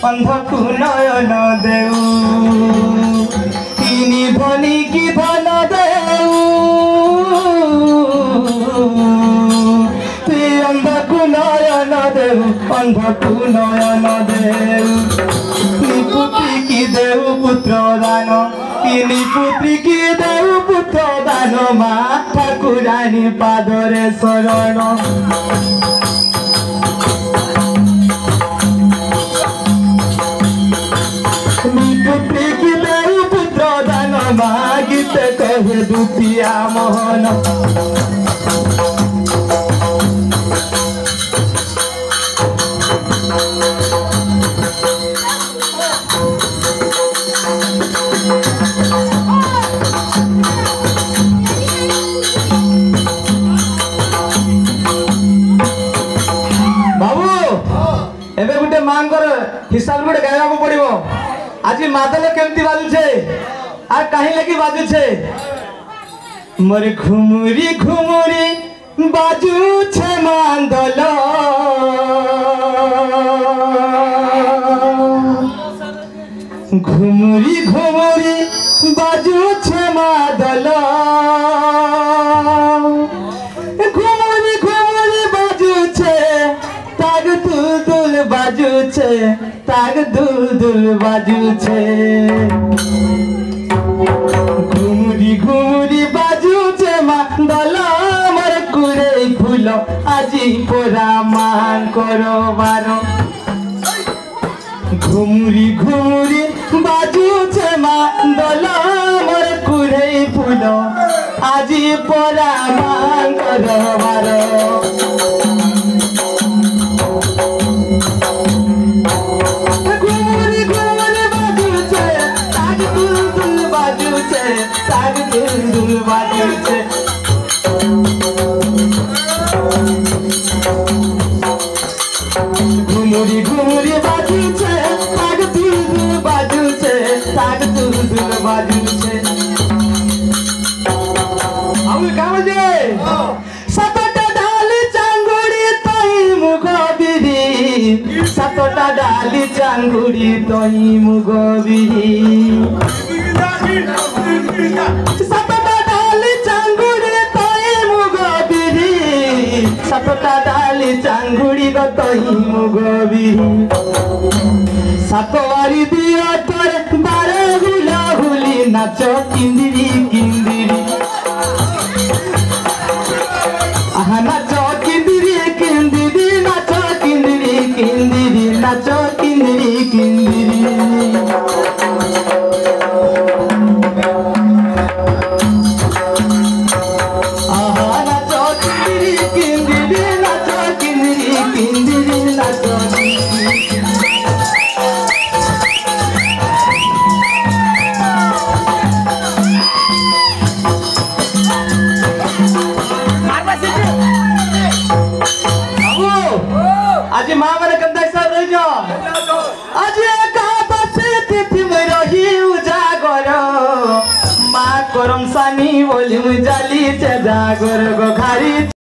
अंधकु नयन देऊ इनी धनी की धन देऊ अंधकु नयन देऊ अंधकु नयन देऊ निपुत्री की देऊ पुत्र दान इनी पुत्री की देऊ पुत्र दान मा ठाकुरानी पादरे शरण पुत्र दान मागिते कहे दुतिया मोहन बाबू एबे गुटे मांकर हिसाब गुटे गायबा पड़िबो आज मादल केमती बाजुछे आ काहे लगी बाजुछे मोर घुमुरी घुमुरी बाजुछे मादल घुमुरी घुमुरी बाजुछे मादल घुमुरी घुमुरी बाजुछे ताग दुल बाजुछे ताग दुल बाजुछे घुमुरी घुमुरी बाजुछे मादल मोर कुरे फूल आजी पोरा मांकर बार घुमुरी घुमुरी बाजुछे मादल मोर कुरे फूल आजी पोरा मांकर बार घुमुरी घुमुरी बाजुछे ताग दुल बाजुछे ताग दुल बाजुछे आउ का बजे सातटा डाली चांगुड़ी तई मुग बिरी सातटा डाली चांगुड़ी तई मुग बिरी सातटा डाली चांगुड़ी तई मुग बिरी सातटा डाली चांगुड़ी तई मुग बिरी सातवारी दिया तोर बारे हुला हुली नाच किंदिरी किंदिरी आहा नाच किंदिरी किंदिरी नाच किंदिरी किंदिरी नाच किंदिरी किंदिरी आज माँ मैंने कंधा हिसाब रही जा आज एकादशी तिथि में रही उजागर माँ करम सानी बोली मुझा